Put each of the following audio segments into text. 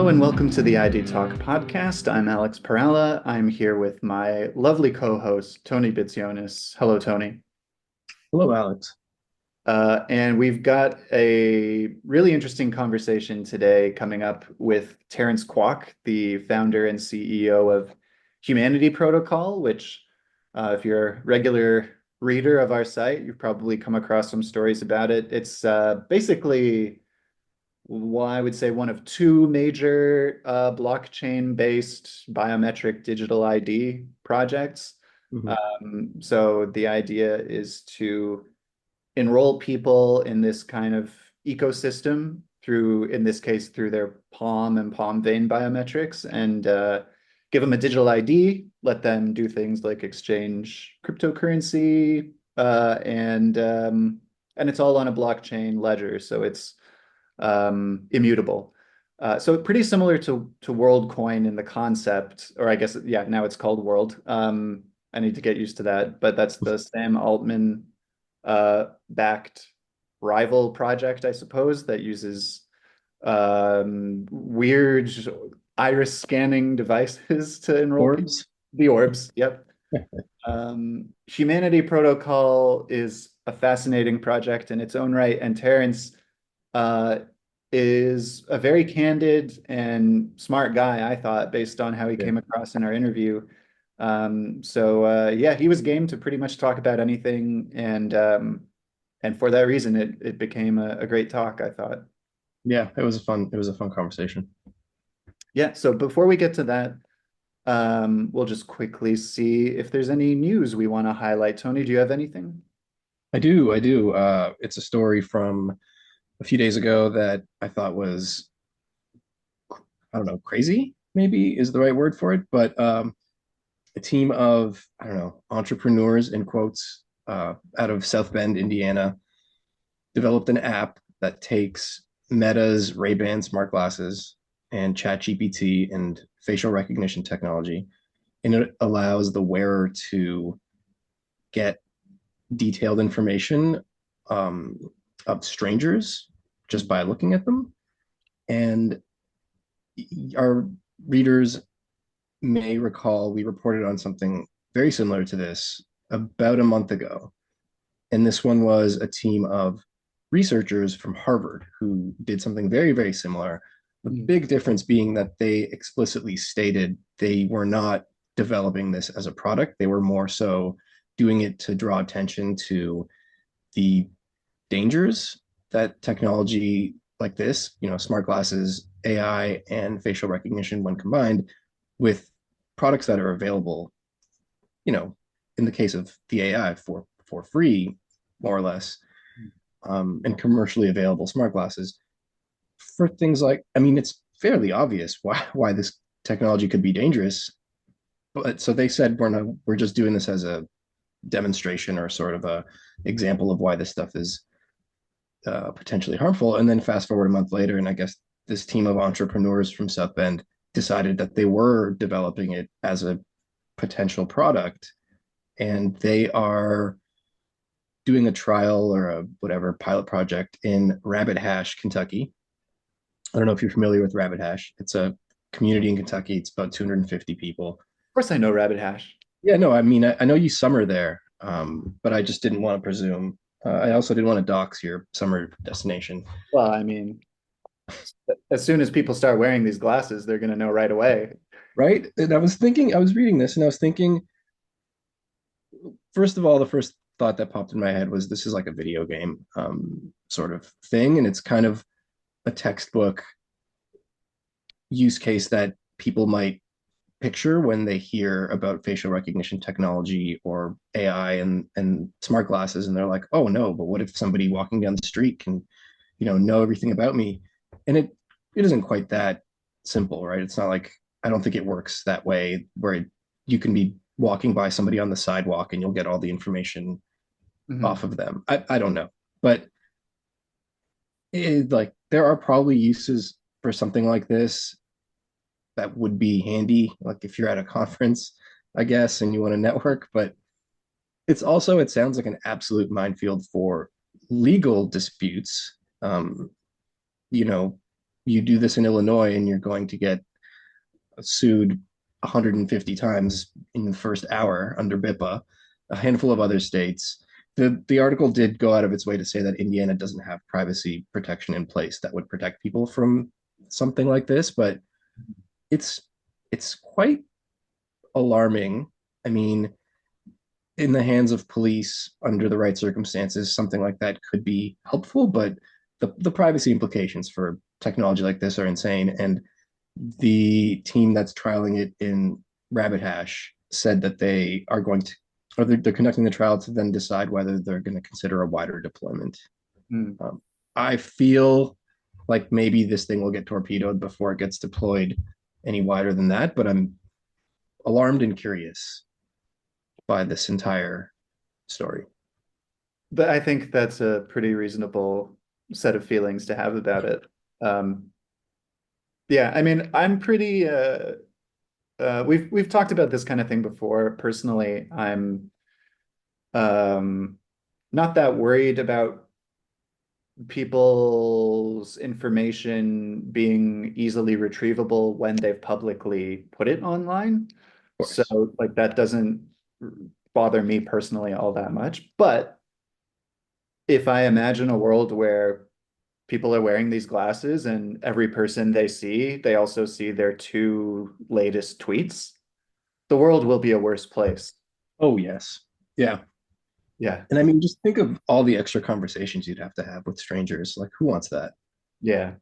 Hello and welcome to the ID Talk podcast. I'm Alex Perella. I'm here with my lovely co-host, Tony Bitsionis. Hello, Tony. Hello, Alex. And we've got a really interesting conversation today coming up with Terence Kwok, the founder and CEO of Humanity Protocol, which, if you're a regular reader of our site, you've probably come across some stories about it. It's basically well, I would say one of two major blockchain-based biometric digital ID projects. Mhm. So the idea is to enroll people in this kind of ecosystem through, in this case, through their palm and palm vein biometrics, and give them a digital ID, let them do things like exchange cryptocurrency, and it's all on a blockchain ledger, so it's immutable. So pretty similar to Worldcoin in the concept, or I guess yeah, now it's called World. I need to get used to that, but that's the Sam Altman backed rival project, I suppose, that uses weird iris scanning devices to enroll people. Orbs. The orbs, yep. Humanity Protocol is a fascinating project in its own right, and Terence uh, is a very candid and smart guy, I thought, based on how he Yeah. came across in our interview. So yeah, he was game to pretty much talk about anything, and for that reason, it became a great talk, I thought. Yeah, it was a fun conversation. Yeah. So before we get to that, we'll just quickly see if there's any news we want to highlight. Tony, do you have anything? I do. It's a story from a few days ago that I thought was, I don't know, crazy, maybe is the right word for it, but a team of, I don't know, entrepreneurs in quotes, out of South Bend, Indiana, developed an app that takes Meta's Ray-Ban smart glasses and ChatGPT and facial recognition technology, and it allows the wearer to get detailed information um, of strangers just by looking at them. And our readers may recall we reported on something very similar to this about a month ago. And this one was a team of researchers from Harvard who did something very, very similar. The Mm. big difference being that they explicitly stated they were not developing this as a product. They were more so doing it to draw attention to the dangers that technology like this, smart glasses, AI, and facial recognition, when combined with products that are available, you know, in the case of the AI for free, more or less, and commercially available smart glasses for things like, I mean, it's fairly obvious why this technology could be dangerous. But so they said we're just doing this as a demonstration or sort of a example of why this stuff is potentially harmful. And then fast forward a month later, and I guess this team of entrepreneurs from South Bend decided that they were developing it as a potential product, and they are doing a trial or a whatever pilot project in Rabbit Hash, Kentucky. I don't know if you're familiar with Rabbit Hash. It's a community in Kentucky. It's about 250 people. Of course, I know Rabbit Hash. Yeah, no, I mean, I know you summer there, but I just didn't want to presume. I also didn't want to dox your summer destination. Well, I mean, as soon as people start wearing these glasses, they're going to know right away. Right? And I was thinking, I was reading this and I was thinking, first of all, the first thought that popped in my head was this is like a video game sort of thing. And it's kind of a textbook use case that people might picture when they hear about facial recognition technology or AI and smart glasses. And they're like, oh no, but what if somebody walking down the street can, know everything about me? And it isn't quite that simple, right? It's not like, I don't think it works that way where you can be walking by somebody on the sidewalk and you'll get all the information Mhm. off of them. I don't know. But like there are probably uses for something like this that would be handy, like if you're at a conference, I guess, and you want to network. But it sounds like an absolute minefield for legal disputes. You know, you do this in Illinois and you're going to get sued 150 times in the first hour under BIPA, a handful of other states. The article did go out of its way to say that Indiana doesn't have privacy protection in place that would protect people from something like this, but it's it's quite alarming. I mean, in the hands of police under the right circumstances, something like that could be helpful, but the privacy implications for technology like this are insane. And the team that's trialing it in Rabbit Hash said that they are going to, or they're conducting the trial to then decide whether they're going to consider a wider deployment. Hmm. I feel like maybe this thing will get torpedoed before it gets deployed any wider than that, but I'm alarmed and curious by this entire story. But I think that's a pretty reasonable set of feelings to have about it. Um, yeah, I mean, I'm pretty we've talked about this kind of thing before. Personally, I'm um not that worried about people's information being easily retrievable when they've publicly put it online. Of So course. like that doesn't bother me personally all that much. But if I imagine a world where people are wearing these glasses and every person they see, they also see their two latest tweets, the world will be a worse place. Oh, yes. Yeah. Yeah. And I mean, just think of all the extra conversations you'd have to have with strangers. Like, who wants that? Yeah.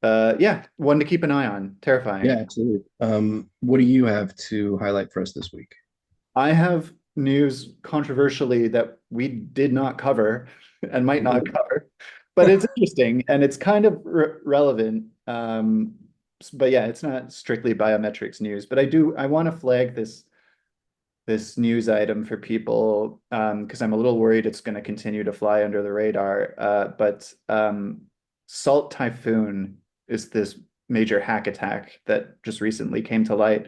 Yeah, one to keep an eye on. Yeah, Terrifying. absolutely. What do you have to highlight for us this week? I have news controversially that we did not cover and might not Ooh. cover, but it's interesting and it's kind of relevant. But yeah, it's not strictly biometrics news, but I want to flag this news item for people because I'm a little worried it's going to continue to fly under the radar. But Salt Typhoon is this major hack attack that just recently came to light.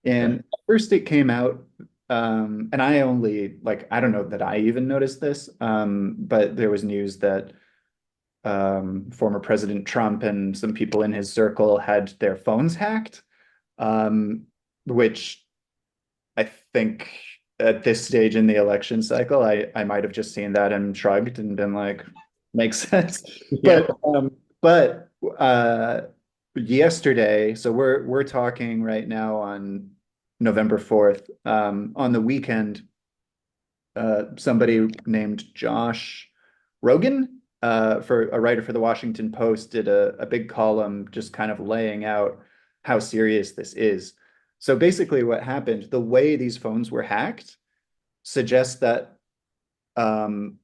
Okay. And first it came out, and I only like I don't know that I even noticed this, but there was news that former President Trump and some people in his circle had their phones hacked, which I think at this stage in the election cycle, I might have just seen that and shrugged and been like, makes sense. Yeah. But yesterday, so we're talking right now on November 4th. On the weekend, somebody named Josh Rogan, for a writer for the Washington Post, did a big column just kind of laying out how serious this is. So basically, what happened, the way these phones were hacked suggests that um,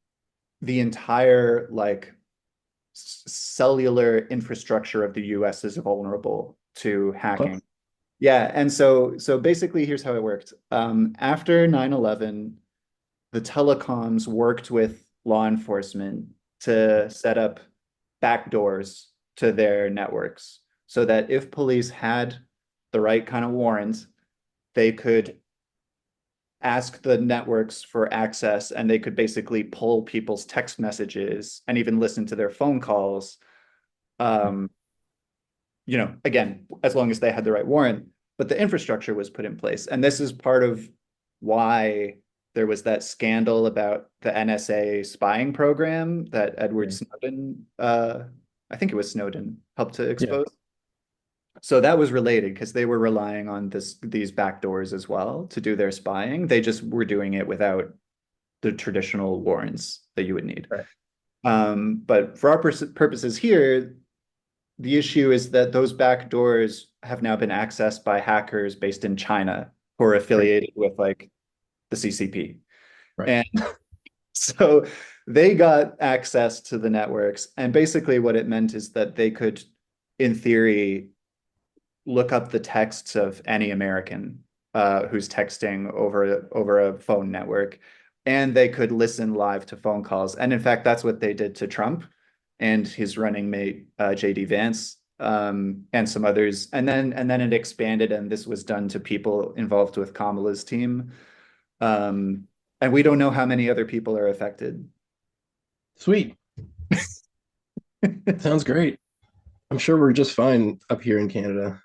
the entire like cellular infrastructure of the US is vulnerable to What? hacking. Yeah, and so basically here's how it worked. After 9/11, the telecoms worked with law enforcement to set up backdoors to their networks so that if police had the right kind of warrant, they could ask the networks for access and they could basically pull people's text messages and even listen to their phone calls. Um, again, as long as they had the right warrant, but the infrastructure was put in place. And this is part of why there was that scandal about the NSA spying program that Edward Yeah. Snowden, I think it was Snowden, helped to Yeah. expose. So that was related because they were relying on these backdoors as well to do their spying. They just were doing it without the traditional warrants that you would need. Right. But for our purposes here, the issue is that those backdoors have now been accessed by hackers based in China who are Right. affiliated with like the CCP. Right. And so they got access to the networks. And basically, what it meant is that they could, in theory, look up the texts of any American who's texting over a phone network, and they could listen live to phone calls. And in fact, that's what they did to Trump and his running mate JD Vance, and some others. And then it expanded, and this was done to people involved with Kamala's team. Um, and we don't know how many other people are affected. Sweet. Sounds great. I'm sure we're just fine up here in Canada.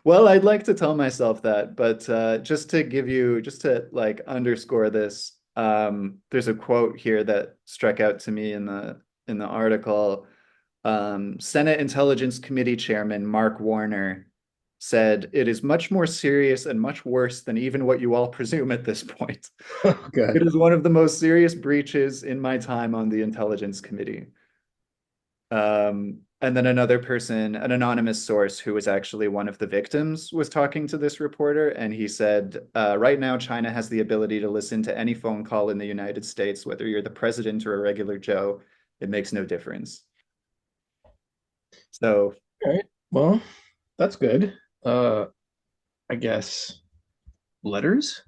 Well, I'd like to tell myself that, but just to give you, just to like underscore this, there's a quote here that struck out to me in the article. Senate Intelligence Committee Chairman Mark Warner said, "It is much more serious and much worse than even what you all presume at this point. Oh, It God. is one of the most serious breaches in my time on the Intelligence Committee." And then another person, an anonymous source who was actually one of the victims, was talking to this reporter, and he said, right now, China has the ability to listen to any phone call in the United States, whether you're the president or a regular Joe. It makes no difference. So, All right. Well, that's good. Uh, I guess letters.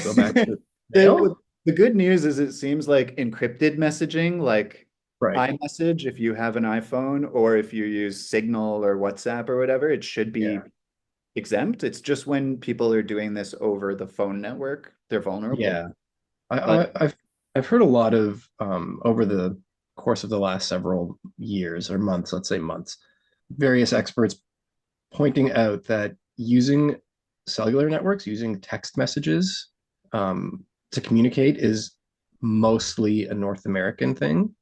Go back to the mail. the good news is it seems like encrypted messaging, like Right. iMessage, if you have an iPhone, or if you use Signal or WhatsApp or whatever, it should be Yeah. exempt. It's just when people are doing this over the phone network, they're vulnerable. Yeah. But I've heard a lot of over the course of the last several years or months, let's say months, various experts pointing out that using cellular networks, using text messages to communicate is mostly a North American thing.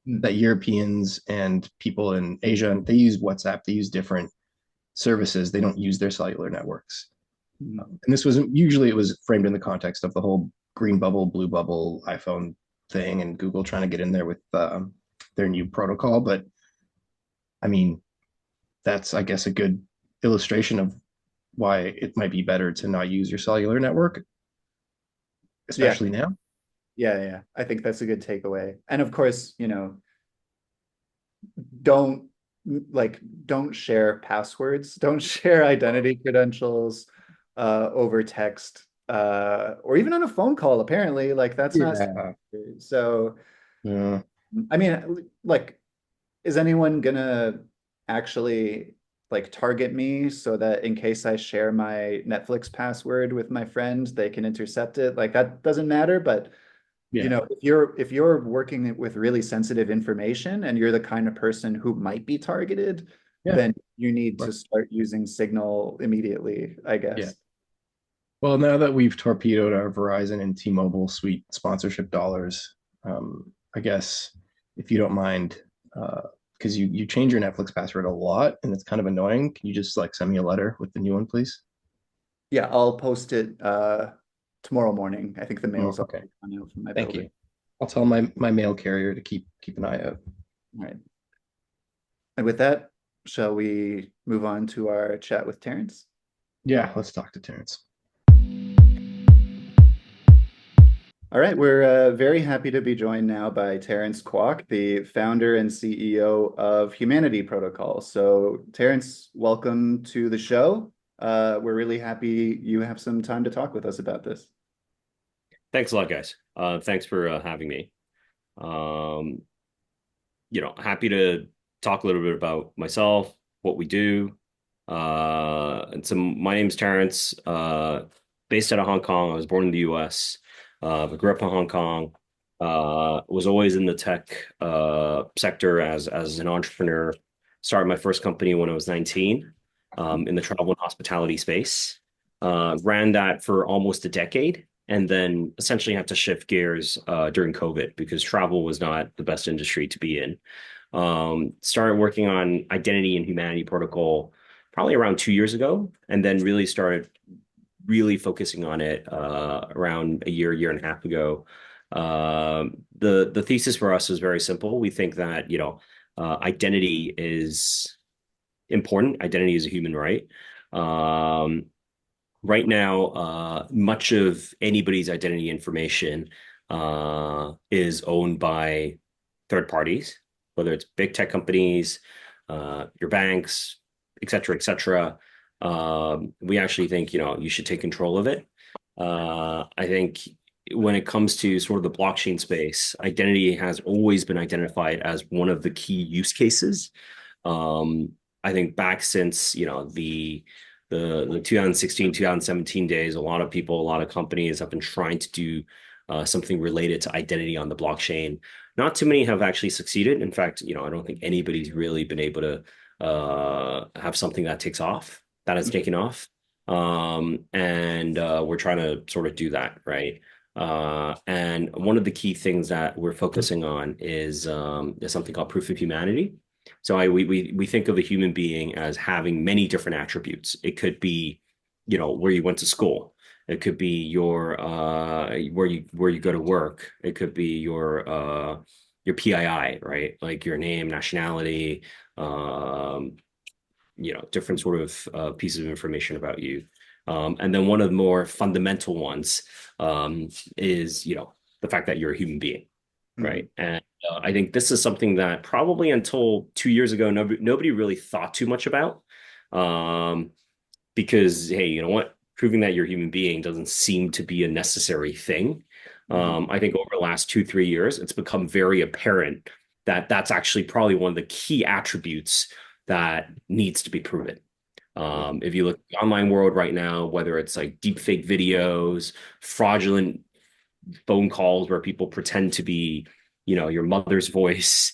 mm, That Europeans and people in Asia, they use WhatsApp, they use different services, they don't use their cellular networks. mm, And this was usually it was framed in the context of the whole green bubble, blue bubble iPhone thing and Google trying to get in there with their new protocol. But I mean, that's, I guess, a good illustration of why it might be better to not use your cellular network, yeah, especially now. yeah. I think that's a good takeaway. And of course, don't don't share passwords, don't share identity credentials over text or even on a phone call, apparently. Like that's not Yeah. so. Yeah. I mean, like, is anyone gonna actually like target me so that in case I share my Netflix password with my friend, they can intercept it? Like that doesn't matter, but Yeah. if you're working with really sensitive information and you're the kind of person who might be targeted, Yeah. then you need to Right. start using Signal immediately, I Yeah. guess. Well, now that we've torpedoed our Verizon and T-Mobile suite sponsorship dollars, I guess if you don't mind, because you change your Netflix password a lot and it's kind of annoying. Can you just like send me a letter with the new one, please? Yeah, I'll post it tomorrow morning. I think the Oh, mail's okay. already gone out from my Thank building. you. I'll tell my mail carrier to keep an eye out. All right. And with that, shall we move on to our chat with Terence? Yeah, let's talk to Terrence. All right, we're very happy to be joined now by Terence Kwok, the founder and CEO of Humanity Protocol. So, Terence, welcome to the show. We're really happy you have some time to talk with us about this. Thanks a lot, guys. Thanks for having me. Um, happy to talk a little bit about myself, what we do. And so my name's Terrence, based out of Hong Kong. I was born in the US. I grew up in Hong Kong. Was always in the tech sector as an entrepreneur. Started my first company when I was 19, in the travel and hospitality space. Ran that for almost a decade and then essentially had to shift gears during COVID because travel was not the best industry to be in. Started working on identity and humanity protocol probably around 2 years ago, and then really started really focusing on it around a year and a half ago. The thesis for us is very simple. We think that identity is important. Identity is a human right. Um, right now, much of anybody's identity information is owned by third parties, whether it's big tech companies, your banks, et cetera, et cetera. We actually think, you should take control of it. I think when it comes to sort of the blockchain space, identity has always been identified as one of the key use cases. Um, I think back since, the 2016, 2017 days, a lot of people, a lot of companies have been trying to do something related to identity on the blockchain. Not too many have actually succeeded. In fact, I don't think anybody's really been able to have something that takes off, that has taken off. And we're trying to sort of do that, right? And one of the key things that we're focusing on is something called proof of humanity. So we think of a human being as having many different attributes. It could be, where you went to school. It could be your where you go to work. It could be your PII, right? Like your name, nationality, different sort of pieces of information about you. And then one of the more fundamental ones is, the fact that you're a human being, Mhm. right? And I think this is something that probably until 2 years ago, nobody really thought too much about. Um, because, hey, you know what? Proving that you're a human being doesn't seem to be a necessary thing. Mhm. I think over the last 2, 3 years, it's become very apparent that that's actually probably one of the key attributes that needs to be proven. If you look at the online world right now, whether it's like deep fake videos, fraudulent phone calls where people pretend to be, your mother's voice,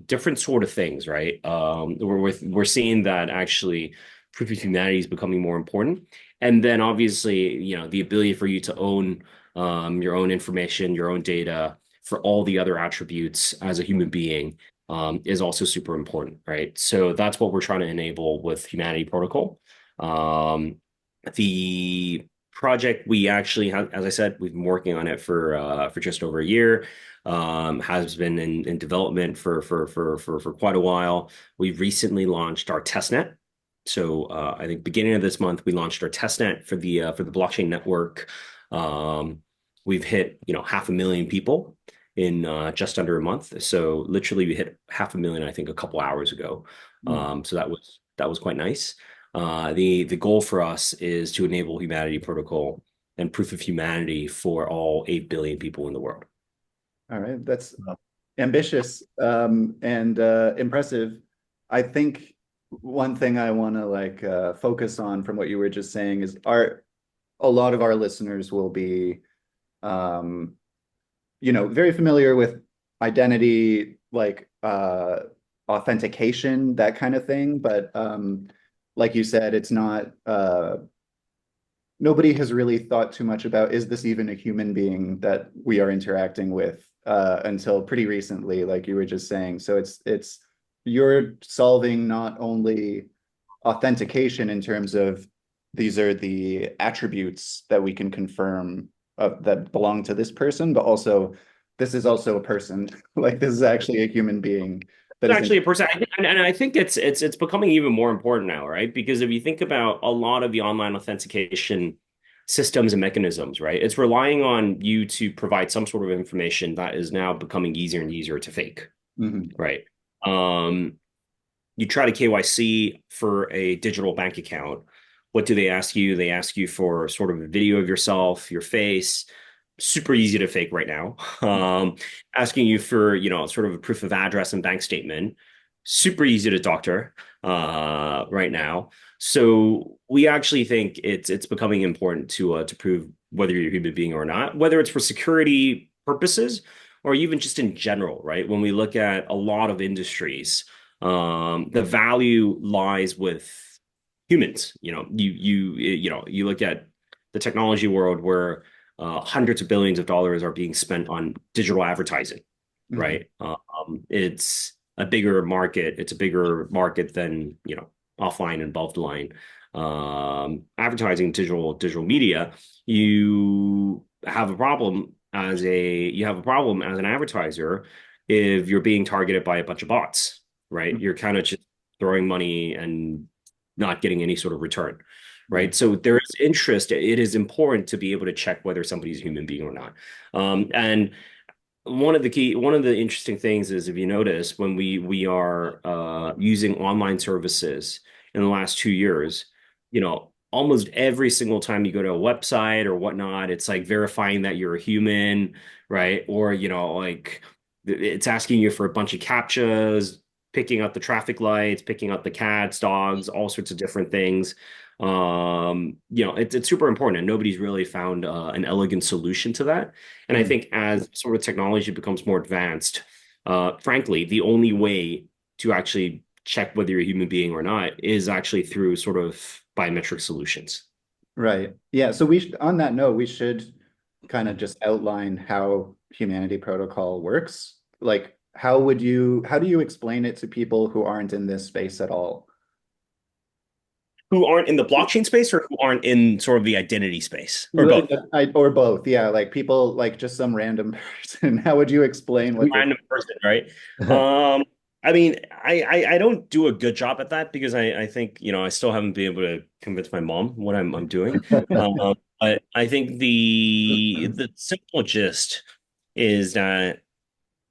different sort of things, right? We're seeing that actually proof of humanity is becoming more important, and then obviously, the ability for you to own your own information, your own data for all the other attributes as a human being is also super important, right? So that's what we're trying to enable with Humanity Protocol. Um, the project we actually have, as I said, we've been working on it for just over a year. Has been in development for quite a while. We recently launched our testnet. So I think beginning of this month we launched our testnet for the blockchain network. We've hit 500,000 people in just under a month. So literally we hit 500,000 I think a couple hours ago. Mhm. So that was quite nice. The goal for us is to enable Humanity Protocol and proof of humanity for all 8 billion people in the world. All right, that's ambitious and impressive. I think one thing I want to focus on from what you were just saying is a lot of our listeners will be um, very familiar with identity, authentication, that kind of thing. But like you said, it's not nobody has really thought too much about, is this even a human being that we are interacting with until pretty recently, like you were just saying. So it's you're solving not only authentication in terms of these are the attributes that we can confirm that belong to this person, but also this is also a person. Like this is actually a human being that It's is in. actually a person, and I think it's becoming even more important now, right? Because if you think about a lot of the online authentication systems and mechanisms, right, it's relying on you to provide some sort of information that is now becoming easier and easier to fake, Mhm. right? Um, you try to KYC for a digital bank account. What do they ask you? They ask you for sort of a video of yourself, your face. Super easy to fake right now. Asking you for, sort of a proof of address and bank statement. Super easy to doctor right now. So we actually think it's becoming important to prove whether you're a human being or not, whether it's for security purposes or even just in general, right? When we look at a lot of industries, the value lies with humans. You look at the technology world where hundreds of billions of dollars are being spent on digital advertising, Mhm. right? It's a bigger market. It's a bigger market than offline and above the line advertising, digital media. You have a problem as an advertiser if you're being targeted by a bunch of bots, right? You're kind of just throwing money and not getting any sort of return, Yeah. right? So there is interest. It is important to be able to check whether somebody's a human being or not. And one of the interesting things is if you notice when we are using online services in the last 2 years, almost every single time you go to a website or whatnot, it's like verifying that you're a human, right? Or like it's asking you for a bunch of captchas, picking up the traffic lights, picking up the cats, dogs, all sorts of different things. It's super important, and nobody's really found an elegant solution to that. And I think as sort of technology becomes more advanced, frankly, the only way to actually check whether you're a human being or not is actually through sort of biometric solutions. Right. Yeah. So on that note, we should kind of just outline how Humanity Protocol works. Like, how do you explain it to people who aren't in this space at all? Who aren't in the blockchain space or who aren't in sort of the identity space, or Right, both? or both. Yeah. Like people, like just some random person. How would you explain what this? Random person, right? I mean, I don't do a good job at that because I think, I still haven't been able to convince my mom what I'm doing. But I think the simple gist is that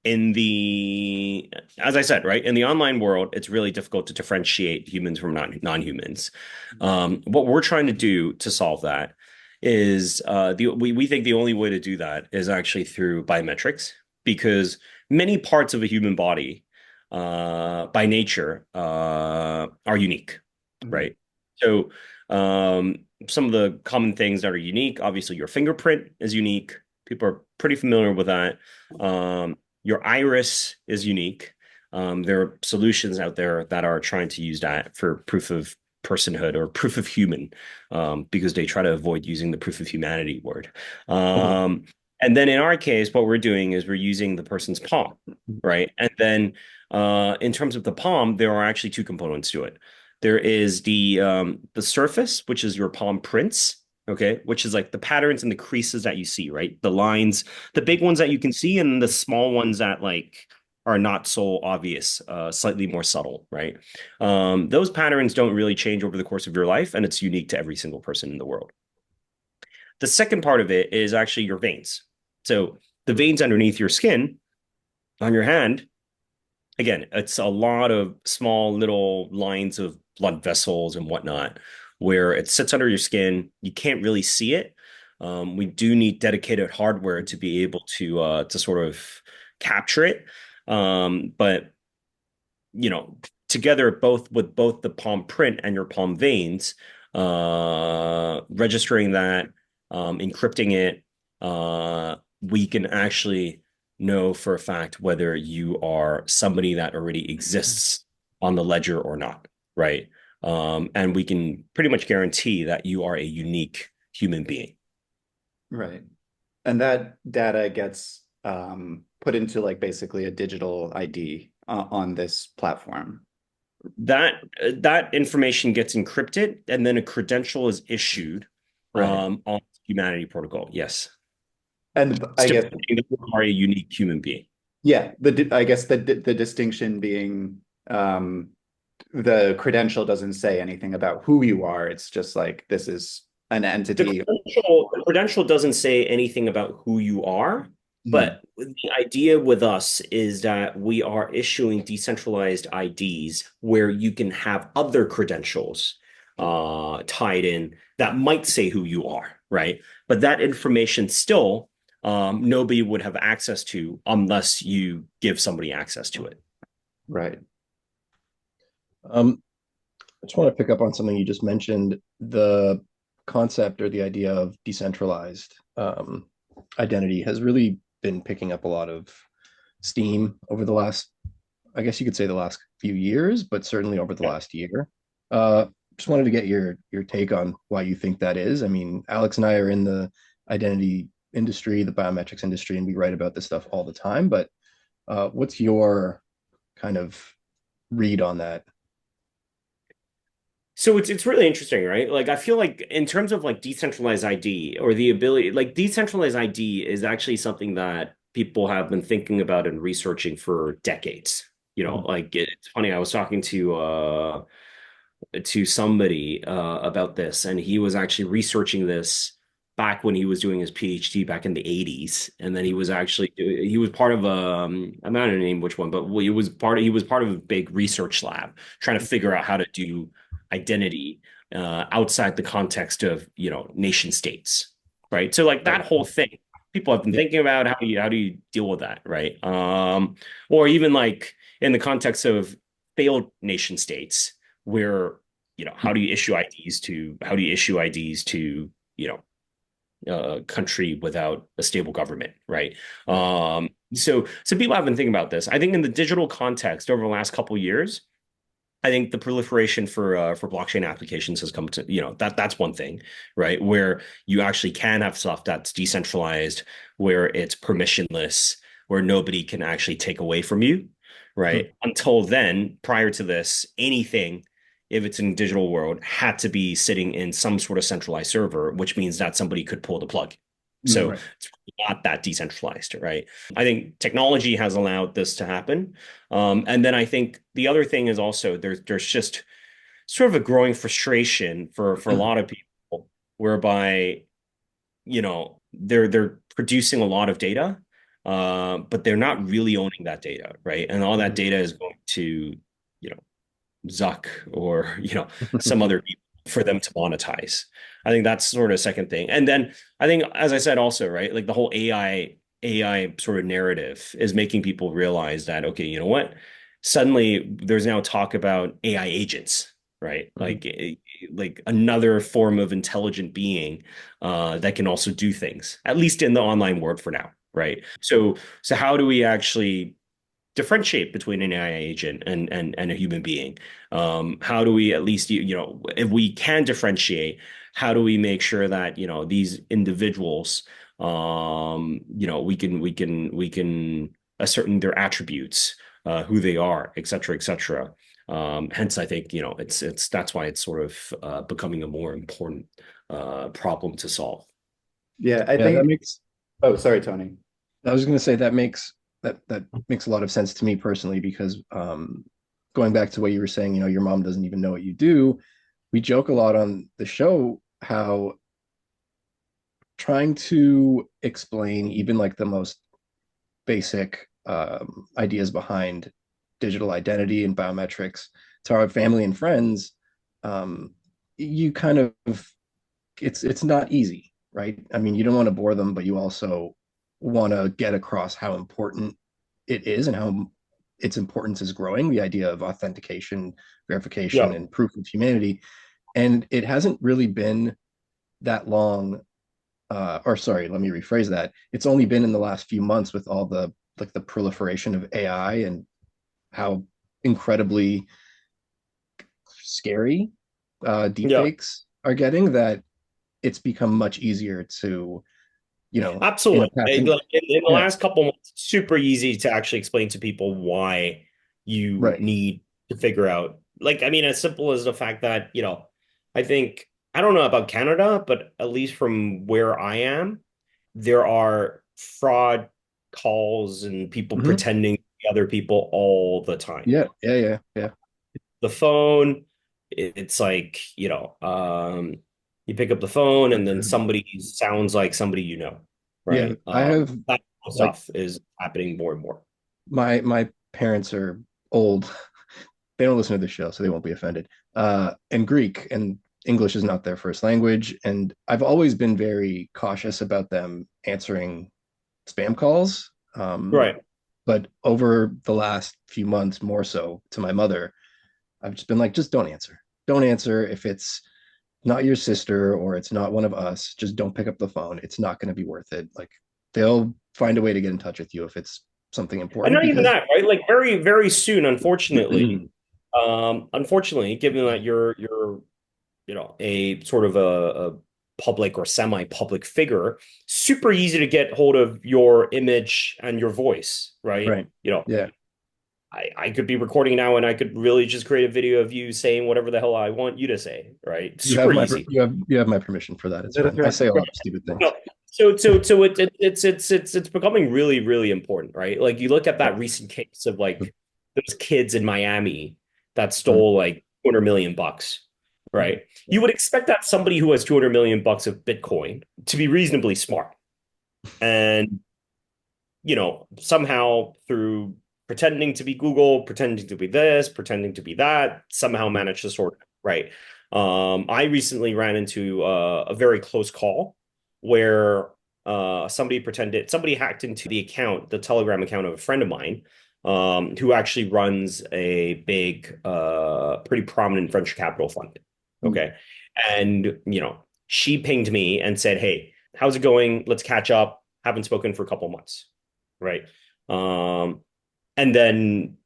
in the as I said, right, in the online world, it's really difficult to differentiate humans from non-humans. What we're trying to do to solve that is we think the only way to do that is actually through biometrics, because many parts of a human body by nature are unique, Mhm. right? So some of the common things that are unique, obviously your fingerprint is unique. People are pretty familiar with that. Your iris is unique. There are solutions out there that are trying to use that for proof of personhood or proof of human, because they try to avoid using the proof of humanity word. And then in our case, what we're doing is we're using the person's palm, right? And then in terms of the palm, there are actually two components to it. There is the surface, which is your palm prints, okay, which is like the patterns and the creases that you see, right? The lines, the big ones that you can see, and the small ones that like are not so obvious, slightly more subtle, right? Those patterns don't really change over the course of your life, and it's unique to every single person in the world. The second part of it is actually your veins. So the veins underneath your skin on your hand, again, it's a lot of small little lines of blood vessels and whatnot where it sits under your skin. You can't really see it. We do need dedicated hardware to be able to sort of capture it. But together both with both the palm print and your palm veins, registering that, encrypting it, we can actually know for a fact whether you are somebody that already exists on the ledger or not, right? And we can pretty much guarantee that you are a unique human being. Right. And that data gets put into like basically a digital ID on this platform. That information gets encrypted, and then a credential is issued Right. on Humanity Protocol. Yes, And I guess, stipulating that you are a unique human being. yeah, I guess the distinction being the credential doesn't say anything about who you are. It's just like this is an entity. The credential doesn't say anything about who you are, Mhm. but the idea with us is that we are issuing decentralized IDs where you can have other credentials tied in that might say who you are, right? But that information still nobody would have access to unless you give somebody access to it. Right. Um, I just want to pick up on something you just mentioned, the concept or the idea of decentralized identity has really been picking up a lot of steam over the last, I guess you could say the last few years, but certainly over the Yeah. last year. Uh, just wanted to get your take on why you think that is. I mean, Alex and I are in the identity industry, the biometrics industry, and we write about this stuff all the time. But what's your kind of read on that? So it's really interesting, right? Like I feel like in terms of like decentralized ID or the ability, like decentralized ID is actually something that people have been thinking about and researching for decades. Like it's funny, I was talking to somebody about this, and he was actually researching this back when he was doing his PhD back in the 80s. And then he was part of I'm not gonna name which one, but he was part of a big research lab trying to figure out how to do identity outside the context of nation states, right? So like that Right. whole thing, people have been Yeah. thinking about how do you deal with that, right? Or even like in the context of failed nation states where how do you issue IDs to a country without a stable government, right? So people have been thinking about this. I think in the digital context over the last couple of years, I think the proliferation for blockchain applications has come to, that's one thing, right? Where you actually can have stuff that's decentralized, where it's permissionless, where nobody can actually take away from you, right? Until then, prior to this, anything, if it's in digital world, had to be sitting in some sort of centralized server, which means that somebody could pull the plug. So Right. it's not that decentralized, right? I think technology has allowed this to happen. And then I think the other thing is also there's just sort of a growing frustration for a lot of people, whereby they're producing a lot of data, but they're not really owning that data, right? And all that data is going to you know Zuck or some other people for them to monetize. I think that's sort of second thing. And then I think, as I said, also, right, like the whole AI sort of narrative is making people realize that, okay, you know what? Suddenly there's now talk about AI agents, right? Like another form of intelligent being that can also do things, at least in the online world for now, right? So how do we actually differentiate between an AI agent and a human being? How do we at least, if we can differentiate, how do we make sure that, these individuals, we can ascertain their attributes, who they are, et cetera, et cetera. Hence, I think, it's that's why it's sort of becoming a more important problem to solve. Yeah, I Yeah, that think. makes Oh, sorry, Tony. I was going to say that makes a lot of sense to me personally because going back to what you were saying, your mom doesn't even know what you do. We joke a lot on the show how trying to explain even like the most basic ideas behind digital identity and biometrics to our family and friends, you kind of it's not easy, right? I mean, you don't want to bore them, but you also want to get across how important it is and how its importance is growing, the idea of authentication, verification, Yeah. and proof of humanity. And it hasn't really been that long, or sorry, let me rephrase that. It's only been in the last few months with all the like the proliferation of AI and how incredibly scary Yeah. deepfakes are getting that it's become much easier to, in a Absolutely. passing. In the Yeah, last couple of months, it's super easy to actually explain to people why you right. need to figure out. Like, I mean, as simple as the fact that, I think, I don't know about Canada, but at least from where I am, there are fraud calls and people Hmm. pretending to be other people all the time. Yeah, yeah, yeah, yeah, The phone, it's like, you pick up the phone and then somebody sounds like somebody yeah. right? I have That like stuff is happening more and more. my parents are old. They don't listen to the show, so they won't be offended. And Greek and English is not their first language, and I've always been very cautious about them answering spam calls. Right. But over the last few months, more so to my mother, I've just been like, just don't answer. Don't answer if it's not your sister or it's not one of us. Just don't pick up the phone. It's not going to be worth it. Like they'll find a way to get in touch with you if it's something And important not even because that, right? Like very, very soon, unfortunately, given that you're a sort of a public or semi-public figure, super easy to get hold of your image and your voice, right? right. Yeah. I could be recording now and I could really just create a video of you saying whatever the hell I want you to say, right? Super easy. You have my permission for that. Is It's that a fine. I threat? say a lot of stupid things. No. So it's becoming really, really important, right? Like you look at Yeah. that recent case of like those kids in Miami that Mhm. stole like 200 million bucks, right? You would expect that somebody who has 200 million bucks of Bitcoin to be reasonably smart. And somehow through pretending to be Google, pretending to be this, pretending to be that, somehow manage to sort it, right? I recently ran into a very close call where somebody hacked into the account, the Telegram account of a friend of mine, who actually runs a big, pretty prominent venture capital fund. Mm. Okay. And, she pinged me and said, "Hey, how's it going? Let's catch up. Haven't spoken for a couple months." Right. Um, and then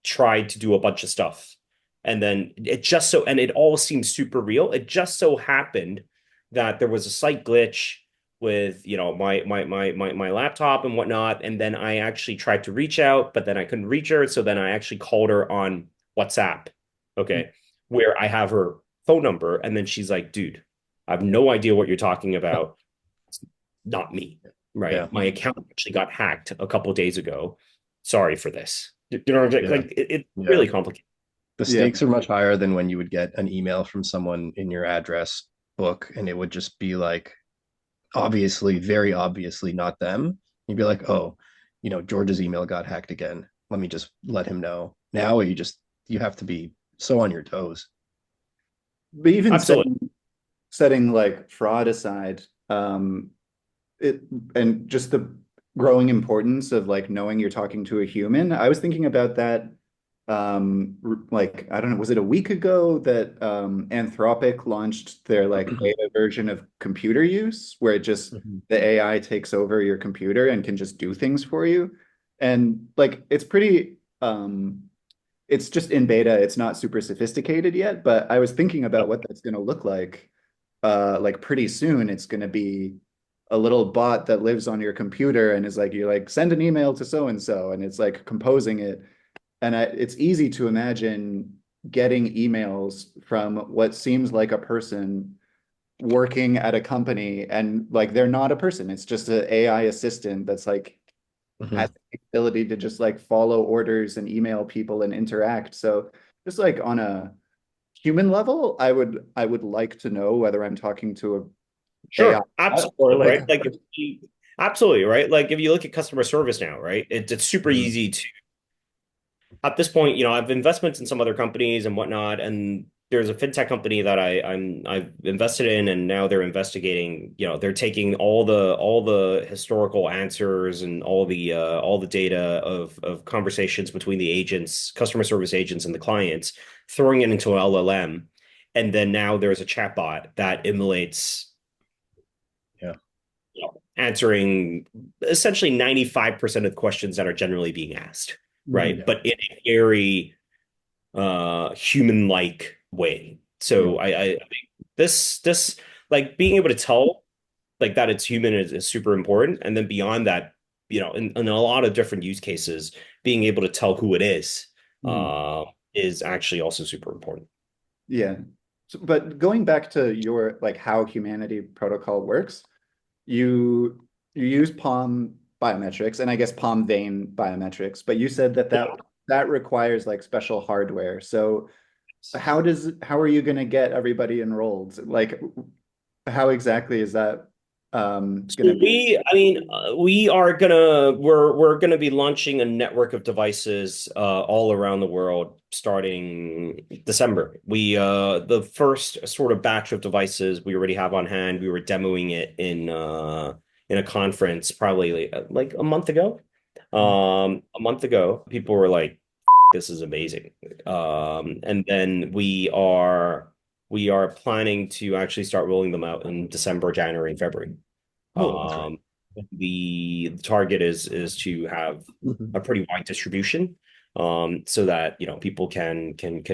tried to do a bunch of stuff. And then and it all seemed super real. It just so happened that there was a slight glitch with, my laptop and whatnot. And then I actually tried to reach out, but then I couldn't reach her. So then I actually called her on WhatsApp. Okay. Where I have her phone number. And then she's like, "Dude, I have no idea what you're talking about. It's not me." Yeah. Right. My account actually got hacked a couple of days ago. Sorry for this. Yeah. Like it's Yeah. really complicated. The Yeah. stakes are much higher than when you would get an email from someone in your address book and it would just be like, obviously, very obviously not them. You'd be like, oh, George's email got hacked again. Let me just let him know. Now you have to be so on your toes. But even Absolutely. setting like fraud aside, it and just the growing importance of like knowing you're talking to a human. I was thinking about that like I don't know, was it a week ago that Anthropic launched their like beta version of computer use where it just Mhm. the AI takes over your computer and can just do things for you. And like it's pretty it's just in beta, it's not super sophisticated yet, but I was thinking about what that's going to look like pretty soon it's going to be a little bot that lives on your computer and is like you're like send an email to so and so and it's like composing it and it's easy to imagine getting emails from what seems like a person working at a company and like they're not a person, it's just an AI assistant that's like has Mhm. the ability to just like follow orders and email people and interact. So just like on a human level, I would like to know whether I'm talking to a AI Sure. bot or Absolutely. like Right. Like, absolutely. Right. Like, if you look at customer service now, right, it's super Mhm. easy to, at this point, I've investments in some other companies and whatnot, and there's a fintech company that I've invested in, and now they're investigating. They're taking all the historical answers and all the data of conversations between the agents, customer service agents, and the clients, throwing it into an LLM, and then now there's a chatbot that emulates, Yeah. answering essentially 95% of the questions that are generally being asked, right? Mhm. Yeah. But in a very human-like way. Yeah. So I think this like being able to tell like that it's human is super important. And then beyond that, in a lot of different use cases, being able to tell who it Mhm. is actually also super important. Yeah. But going back to your like how humanity protocol works, you use Palm biometrics and I guess Palm vein biometrics, but you said that requires like special hardware. So how are you going to get everybody enrolled? Like how exactly is that going to So be? we're gonna be launching a network of devices all around the world starting December. The first sort of batch of devices we already have on hand. We were demoing it in a conference probably like a month ago. A month ago, people were like, "This is amazing," and then we are planning to actually start rolling them out in December, January, and February. Oh, that's great. Um, the target is to have Mhm. a pretty wide distribution, so that people can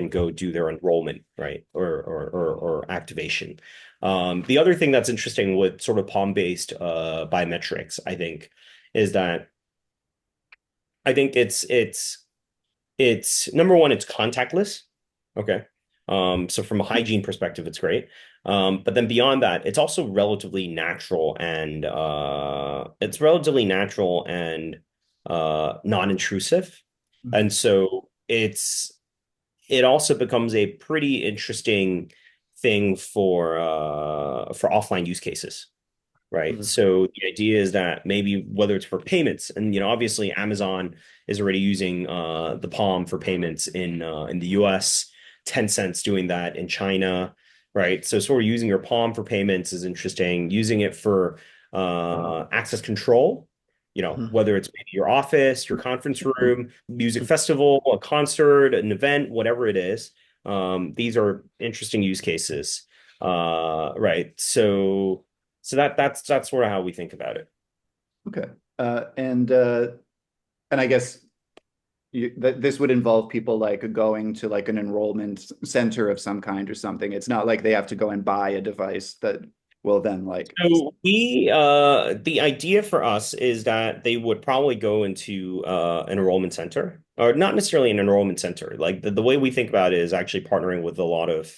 go do their enrollment, right, or activation. The other thing that's interesting with sort of palm-based biometrics, I think, is that I think it's number one, it's contactless. Okay. So from a hygiene perspective, it's great. But then beyond that, it's also relatively natural and non-intrusive. And so it also becomes a pretty interesting thing for offline use cases, right? Mhm. So the idea is that maybe whether it's for payments, and obviously Amazon is already using the Palm for payments in the US, Tencent's doing that in China, right? So sort of using your Palm for payments is interesting. Using it for access control, Mhm. whether it's maybe your office, your conference room, music festival, a concert, an event, whatever it is. These are interesting use cases. Right. So that's sort of how we think about it. Okay. And I guess this would involve people like going to like an enrollment center of some kind or something. It's not like they have to go and buy a device that will then like. So the idea for us is that they would probably go into an enrollment center, or not necessarily an enrollment center. Like the way we think about it is actually partnering with a lot of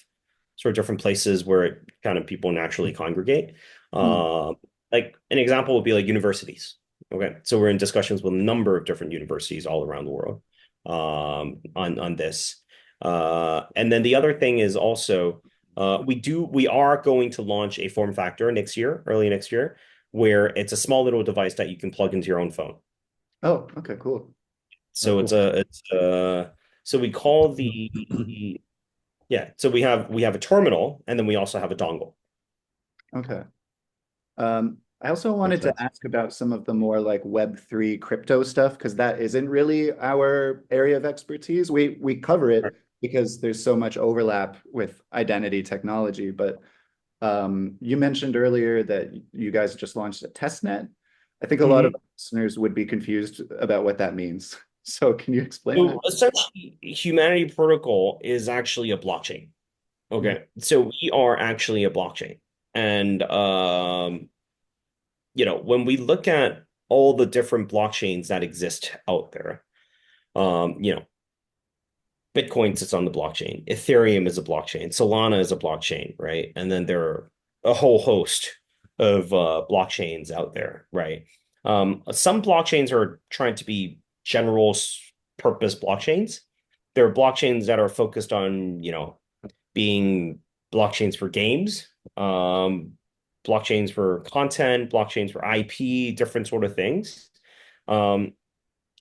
sort of different places where kind of people naturally congregate. Hmm. Uh, like an example would be like universities. Okay, so we're in discussions with a number of different universities all around the world on this. And then the other thing is also we are going to launch a form factor next year, early next year, where it's a small little device that you can plug into your own phone. Oh, okay, cool. Oh, So cool. so we call the yeah, so we have a terminal and then we also have a dongle. Okay. I also Makes wanted to sense. ask about some of the more like Web3 crypto stuff because that isn't really our area of expertise. We cover it because there's so much overlap with identity technology. But you mentioned earlier that you guys just launched a testnet. I think a lot of Mhm. listeners would be confused about what that means. So can you explain that? So essentially, Humanity Protocol is actually a blockchain. Mm, Okay, so we are actually a blockchain, and when we look at all the different blockchains that exist out there, you know, Bitcoin sits on the blockchain, Ethereum is a blockchain, Solana is a blockchain, right? And then there are a whole host of blockchains out there, right? Some blockchains are trying to be general purpose blockchains. There are blockchains that are focused on, being blockchains for games, blockchains for content, blockchains for IP, different sort of things. Um,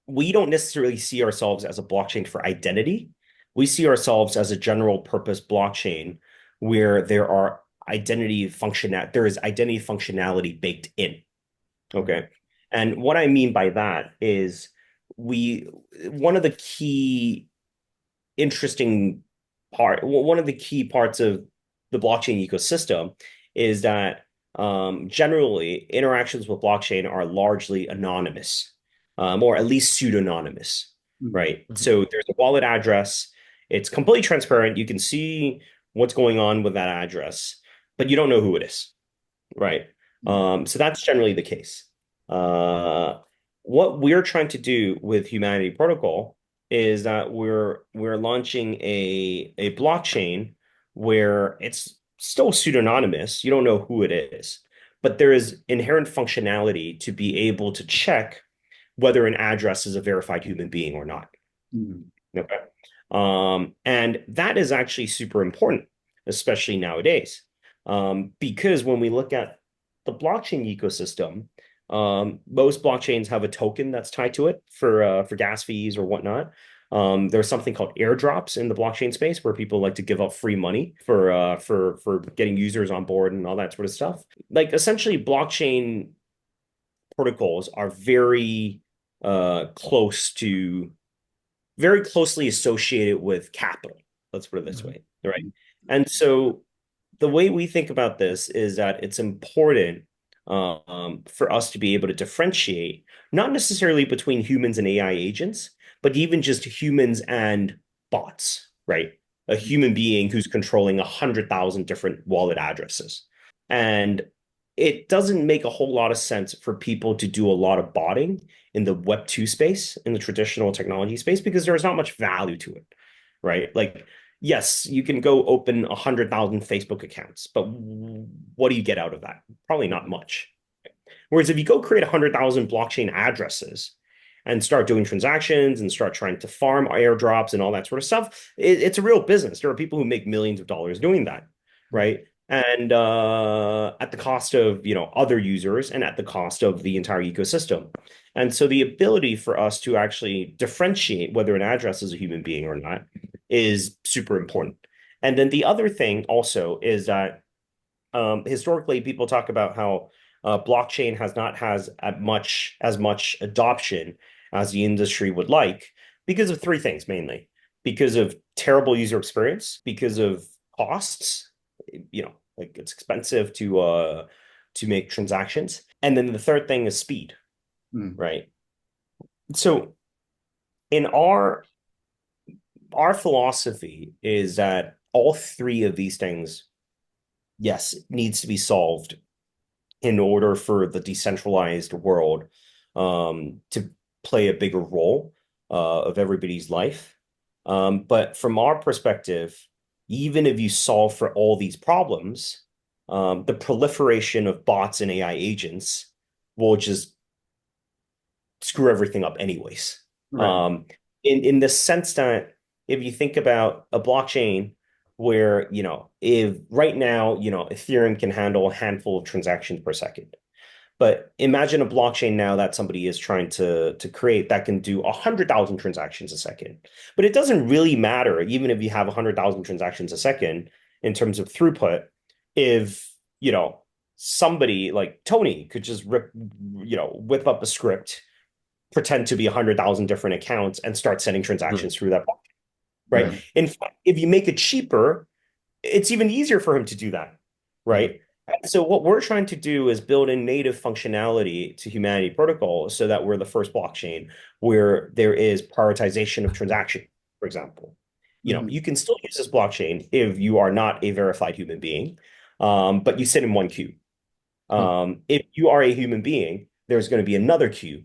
we don't necessarily see ourselves as a blockchain for identity. We see ourselves as a general purpose blockchain where there is identity functionality baked in. mm, Okay. And what I mean by that is we one of the key interesting one of the key parts of the blockchain ecosystem is that generally interactions with blockchain are largely anonymous, or at least pseudonymous, mm, right? So there's a wallet address. It's completely transparent. You can see what's going on with that address, but you don't know who it is, right? mm, So that's generally the case. Uh, what we're trying to do with Humanity Protocol is that we're launching a blockchain where it's still pseudonymous. You don't know who it is, but there is inherent functionality to be able to check whether an address is a verified human being or not. mm, Okay. And that is actually super important, especially nowadays. Because when we look at the blockchain ecosystem, most blockchains have a token that's tied to it for gas fees or whatnot. There's something called airdrops in the blockchain space where people like to give up free money for getting users on board and all that sort of stuff. Like essentially, blockchain protocols are close to very closely associated with capital. Let's put it this mm, way, right? And so the way we think about this is that it's important for us to be able to differentiate, not necessarily between humans and AI agents, but even just humans and bots, right? A human being who's controlling 100,000 different wallet addresses. And it doesn't make a whole lot of sense for people to do a lot of botting in the Web2 space, in the traditional technology space, because there's not much value to it, right? Like, yes, you can go open 100,000 Facebook accounts, but what do you get out of that? Probably not much. Whereas if you go create 100,000 blockchain addresses and start doing transactions and start trying to farm airdrops and all that sort of stuff, it's a real business. There are people who make millions of dollars doing that, right? And at the cost of other users and at the cost of the entire ecosystem. And so the ability for us to actually differentiate whether an address is a human being or not is super important. And then the other thing also is that historically people talk about how blockchain has not has as much adoption as the industry would like because of three things mainly. because of terrible user experience, because of costs, like it's expensive to make transactions. And then the third thing is speed, Mm. right? So in our philosophy is that all three of these things, yes, needs to be solved in order for the decentralized world to play a bigger role of everybody's life. But from our perspective, even if you solve for all these problems, the proliferation of bots and AI agents will just screw everything up anyways. Right. In the sense that if you think about a blockchain where, if right now, Ethereum can handle a handful of transactions per second. But imagine a blockchain now that somebody is trying to create that can do 100,000 transactions a second. But it doesn't really matter, even if you have 100,000 transactions a second in terms of throughput, if, somebody like Tony could just whip up a script, pretend to be 100,000 different accounts and start sending Mhm. transactions through that blockchain, right? Right. In fact, if you make it cheaper, it's even easier for him to do that, Mhm. right? So what we're trying to do is build in native functionality to Humanity Protocol so that we're the first blockchain where there is prioritization of transaction, for example. Mhm. You can still use this blockchain if you are not a verified human being, but you sit in one queue. Huh. If you are a human being, there's going to be another queue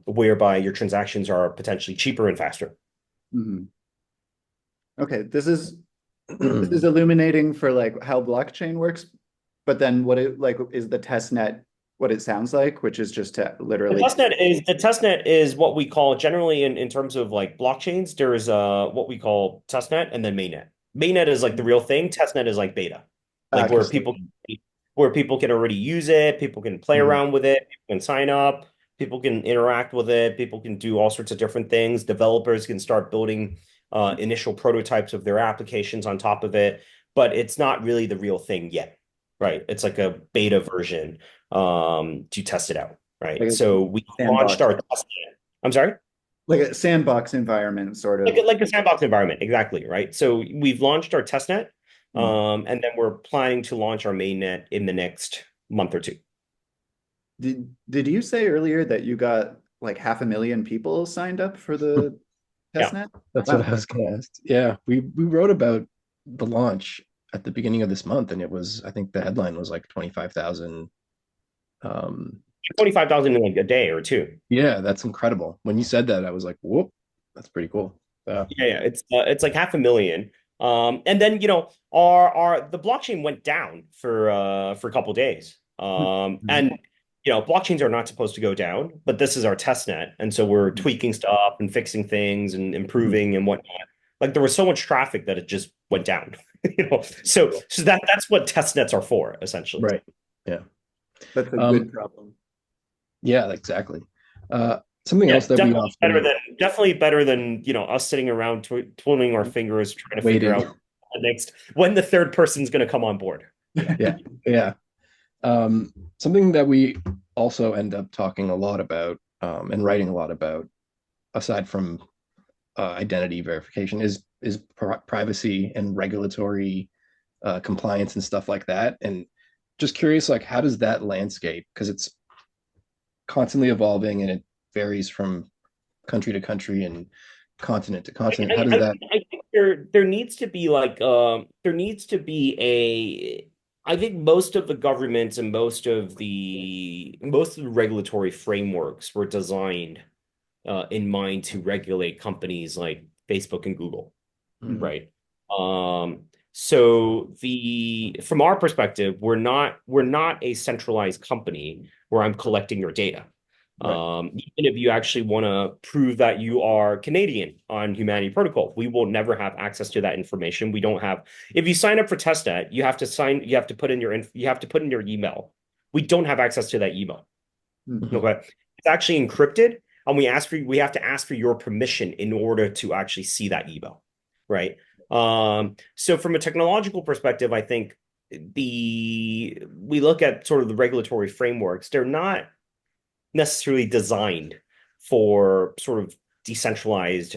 whereby your transactions are potentially cheaper and faster. Mhm. Okay, this is illuminating for like how blockchain works, but then what it like is the test net what it sounds like, which is just to literally. The testnet is what we call generally in terms of like blockchains, there's what we call testnet and then mainnet. Mainnet is like the real thing. Testnet is like beta. Like Custodian. where people can already use it, people can play Mhm. around with it, people can sign up, people can interact with it, people can do all sorts of different things. Developers can start building initial prototypes of their applications on top of it, but it's not really the real thing yet, right? It's like a beta version to test it out, Like right? a So we launched sandbox, our test. I'm sorry? like a sandbox environment, sort Like of. like a sandbox environment, exactly, right? So we've launched our testnet, Hmm. and then we're planning to launch our mainnet in the next month or two. Did you say earlier that you got like 500,000 people signed up for the test Yeah. net? That's what I Wow. was gonna ask. Yeah, we wrote about the launch at the beginning of this month, and it was, I think the headline was like 25,000. Um, 25,000 in like a day or two. yeah, that's incredible. When you said that, I was like, whoop, that's pretty cool. Yeah. Yeah, it's like 500,000. And then our the blockchain went down for a couple of days. Mhm. And blockchains are not supposed to go down, but this is our test net, and so we're tweaking stuff and fixing things and Mhm. improving and whatnot. Like there was so much traffic that it just went down. So that's what test nets are for, essentially. Right. Yeah. That's a Um, good problem. yeah, exactly. Uh, Something Yeah, else that we often definitely better than us sitting around twiddling our fingers trying to figure waiting. out when the third person's going to come on board. Yeah. Yeah. Something that we also end up talking a lot about, and writing a lot about, aside from identity verification, is privacy and regulatory compliance and stuff like that. And just curious, like, how does that landscape, because it's constantly evolving and it varies from country to country and continent to continent. How does that? I think there needs to be like there needs to be a I think most of the governments and most of the regulatory frameworks were designed in mind to regulate companies like Facebook and Google, Mhm. right? So the from our perspective, we're not a centralized company where I'm collecting your data. Right. Even if you actually want to prove that you are Canadian on Humanity Protocol, we will never have access to that information. We don't have. If you sign up for testnet, you have to put in you have to put in your email. We don't have access to that email. Mhm. Mhm. Okay, it's actually encrypted, and we have to ask for your permission in order to actually see that email, right? So from a technological perspective, I think we look at sort of the regulatory frameworks. They're not necessarily designed for sort of decentralized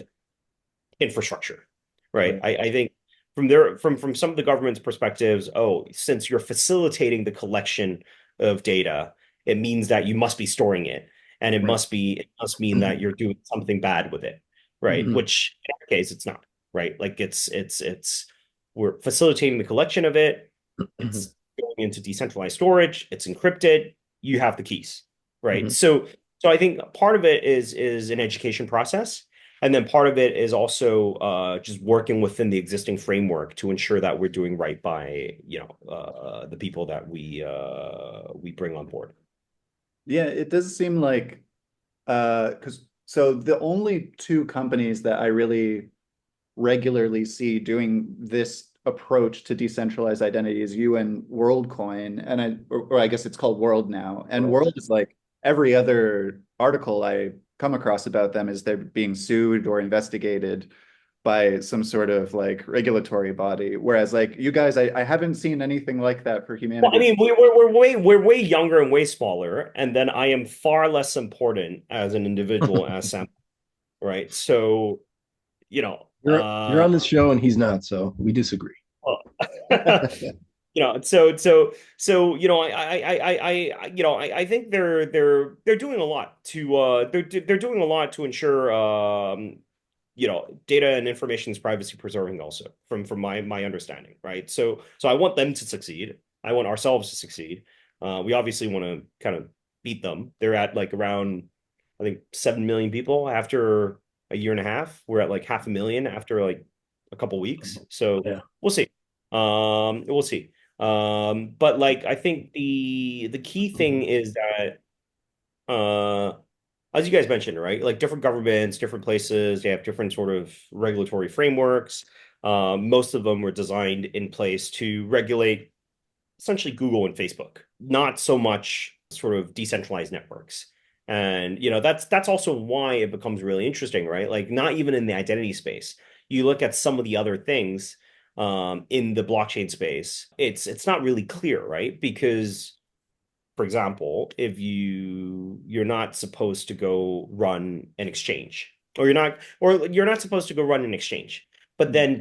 infrastructure, right? Right. I think from some of the government's perspectives, oh, since you're facilitating the collection of data, it means that you must be storing it, and Right. it must mean that you're doing something bad with it, right? Mhm. Which in our case, it's not, right? Like it's we're facilitating the collection of it. Mhm. It's going into decentralized storage. It's encrypted. You have the keys, right? Mhm. So I think part of it is an education process. And then part of it is also just working within the existing framework to ensure that we're doing right by, the people that we bring on board. Yeah, it does seem like because so the only two companies that I really regularly see doing this approach to decentralized identity is you and Worldcoin, and or I guess it's called World now. And Right. World is like every other article I come across about them is they're being sued or investigated by some sort of like regulatory body. Whereas like you guys, I haven't seen anything like that for Well, I humanity. mean, we're way younger and way smaller, and then I am far less important as an individual as Sam, right? So, you know, You're on this show and he's not, so we disagree. well, I think they're doing a lot to they're doing a lot to ensure data and information is privacy preserving also from my understanding, right? So I want them to succeed. I want ourselves to succeed. We obviously want to kind of beat them. They're at like around, I think, 7 million people after a year and a half. We're at like half a million after like a couple weeks. So Yeah. we'll see. We'll see. But like I think the key thing is that as you guys mentioned, right? Like different governments, different places, they have different sort of regulatory frameworks. Most of them were designed in place to regulate essentially Google and Facebook, not so much sort of decentralized networks. And that's also why it becomes really interesting, right? Like not even in the identity space. You look at some of the other things in the blockchain space, it's not really clear, right? Because for example, if you're not supposed to go run an exchange, or you're not supposed to go run an exchange, but then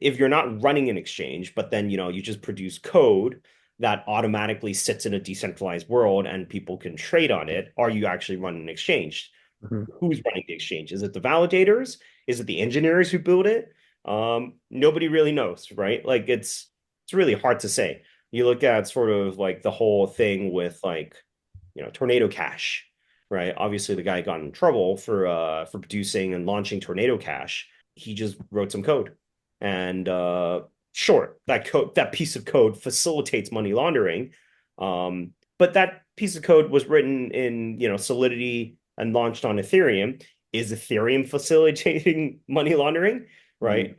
if you're not running an exchange, but then you just produce code that automatically sits in a decentralized world and people can trade on it, are you actually running an exchange? Mhm. Who's running the exchange? Is it the validators? Is it the engineers who build it? Nobody really knows, right? Like it's really hard to say. You look at sort of like the whole thing with like, Tornado Cash, right? Obviously the guy got in trouble for producing and launching Tornado Cash. He just wrote some code. And sure, that piece of code facilitates money laundering. But that piece of code was written in, Solidity and launched on Ethereum. Is Ethereum facilitating money laundering? Mhm. Right?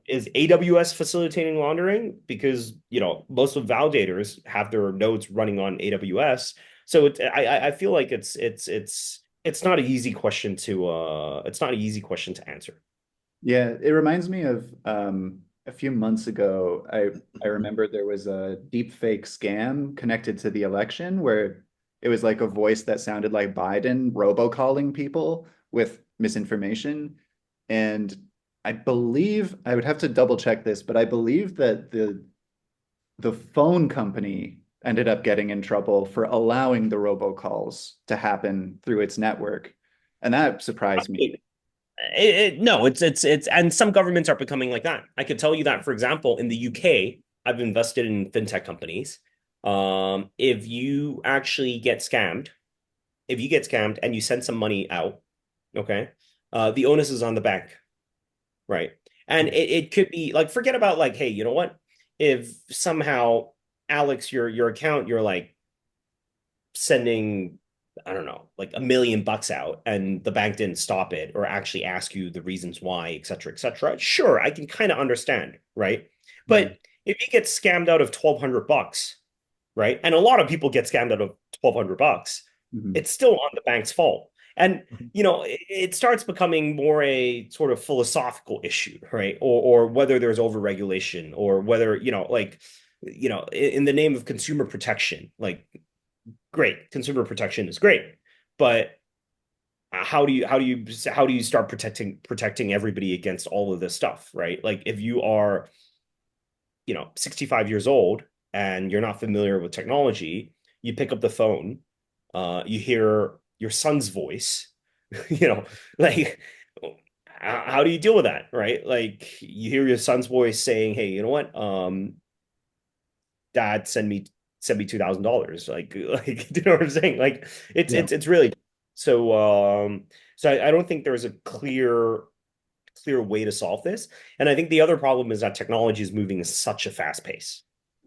Is AWS facilitating laundering? Because, most of validators have their nodes running on AWS. So I feel like it's not an easy question to answer. Yeah, it reminds me of a few months ago, I remember there was a deep fake scam connected to the election where it was like a voice that sounded like Biden robocalling people with misinformation. And I believe I would have to double check this, but I believe that the phone company ended up getting in trouble for allowing the robocalls to happen through its network. And that surprised me. No, and some governments are becoming like that. I could tell you that, for example, in the UK, I've invested in fintech companies. If you actually get scammed, if you get scammed and you send some money out, okay, the onus is on the bank, right? And it could be like, forget about like, hey, you know what? If somehow Alex, your account, you're like sending, I don't know, like $1 million out and the bank didn't stop it or actually ask you the reasons why, et cetera, et cetera. Sure, I can kind of understand, right? Mhm. But if you get scammed out of $1,200, right? And a lot of people get scammed out of $1,200, Mhm. it's still on the bank's fault. And Mhm. it starts becoming more a sort of philosophical issue, right? Or whether there's overregulation or whether, like, in the name of consumer protection, like great, consumer protection is great, but how do you start protecting everybody against all of this stuff, right? Like if you are, 65 years old and you're not familiar with technology, you pick up the phone, you hear your son's voice, you know, like how do you deal with that, right? Like you hear your son's voice saying, "Hey, you know what? Dad, send me $2,000." Like you know what I'm saying? Like it's Yeah. it's it's really so. I don't think there's a clear way to solve this. And I think the other problem is that technology is moving at such a fast pace,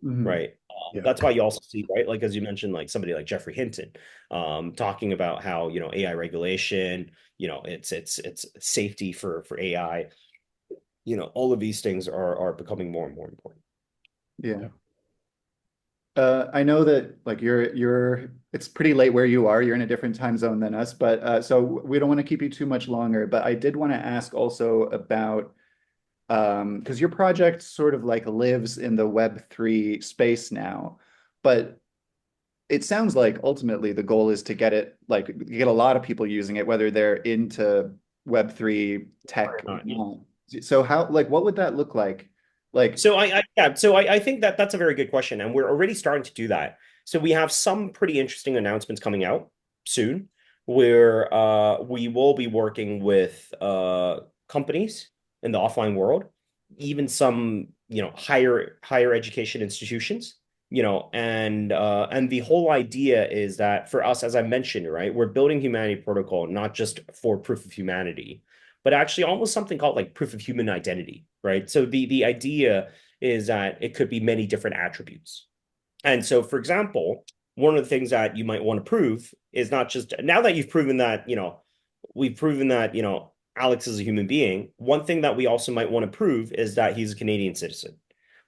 Mhm. right? Yeah. That's why you also see, right? Like as you mentioned, like somebody like Jeffrey Hinton, talking about how AI regulation, it's safety for AI. All of these things are becoming more and more important. Yeah. I know that like you're it's pretty late where you are. You're in a different time zone than us, but so we don't want to keep you too much longer. But I did want to ask also about because your project sort of like lives in the Web3 space now, but it sounds like ultimately the goal is to get it like get a lot of people using it, whether they're into Web3 tech Or or not, yeah. not. So how like what would that look like? Like, So I think that that's a very good question, and we're already starting to do that. So we have some pretty interesting announcements coming out soon, where we will be working with companies in the offline world, even some higher education institutions, and the whole idea is that for us, as I mentioned, right, we're building humanity protocol not just for proof of humanity, but actually almost something called like proof of human identity, right? So the idea is that it could be many different attributes. And so, for example, one of the things that you might want to prove is not just now that you've proven that, we've proven that, Alex is a human being. One thing that we also might want to prove is that he's a Canadian citizen.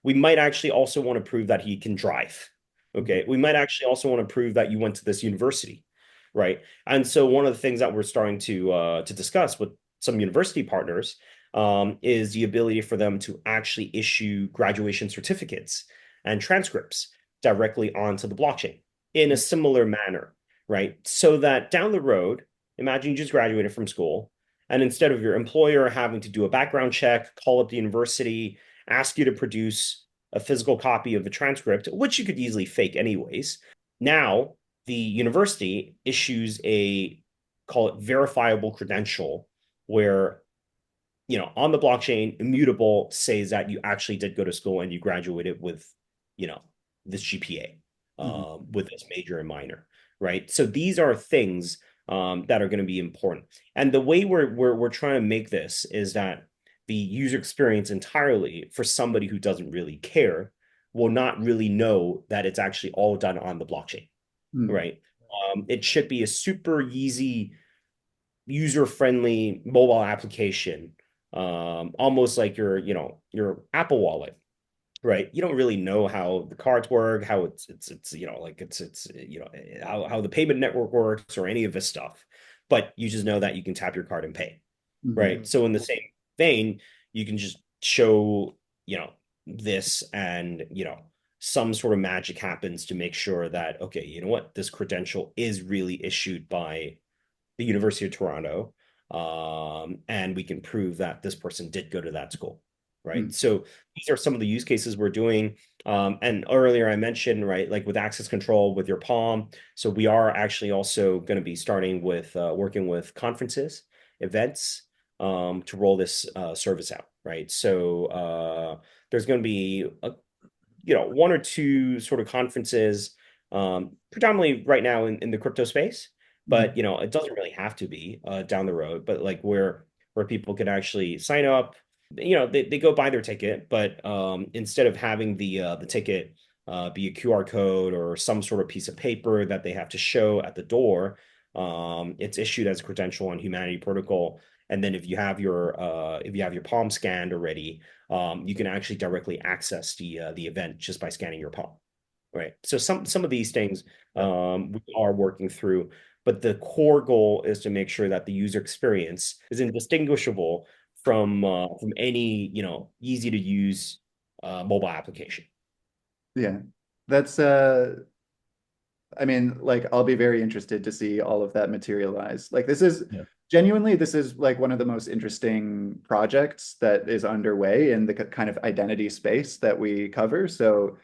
We might actually also want to prove that he can drive. Okay. We might actually also want to prove that you went to this university. Right. And so one of the things that we're starting to discuss with some university partners is the ability for them to actually issue graduation certificates and transcripts directly onto the blockchain in a similar manner, right? So that down the road, imagine you just graduated from school, and instead of your employer having to do a background check, call up the university, ask you to produce a physical copy of the transcript, which you could easily fake anyways, now the university issues a, call it, verifiable credential where on the blockchain, immutable says that you actually did go to school and you graduated with, you know, this GPA, mhm. with this major and minor, right? So these are things that are going to be important. And the way we're trying to make this is that the user experience entirely for somebody who doesn't really care will not really know that it's actually all done on the blockchain, Mm. right? It should be a super easy user-friendly mobile application, almost like your Apple Wallet, right? You don't really know how the cards work, how it's like it's how the payment network works or any of this stuff, but you just know that you can tap your card and pay, Mhm. right? So in the same vein, you can just show this, and some sort of magic happens to make sure that, okay, you know what, this credential is really issued by the University of Toronto, and we can prove that this person did go to that school, right? Mm. So these are some of the use cases we're doing. And earlier I mentioned, right, like with access control with your Palm. So we are actually also going to be starting with working with conferences, events, to roll this service out, right? So there's going to be one or two sort of conferences, predominantly right now in the crypto space, Mhm. but it doesn't really have to be down the road, but like where people can actually sign up, they go buy their ticket, but instead of having the ticket be a QR code or some sort of piece of paper that they have to show at the door, it's issued as a credential on Humanity Protocol. And then if you have your palm scanned already, you can actually directly access the event just by scanning your palm, right? So some of these things we are working through, but the core goal is to make sure that the user experience is indistinguishable from any easy to use mobile application. Yeah. That's I mean, like, I'll be very interested to see all of that materialize. Like, this is Yeah. genuinely, this is like one of the most interesting projects that is underway in the kind of identity space that we cover. So,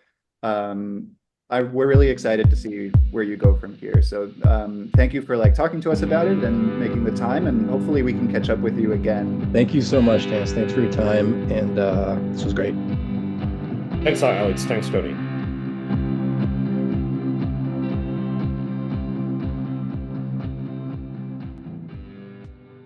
um, we're really excited to see where you go from here. So, thank you for like talking to us about it and making the time, and hopefully we can catch up with you again. Thank you so much, Terence. Thanks for your time, and this was great. Thanks, Alex. Thanks, Tony.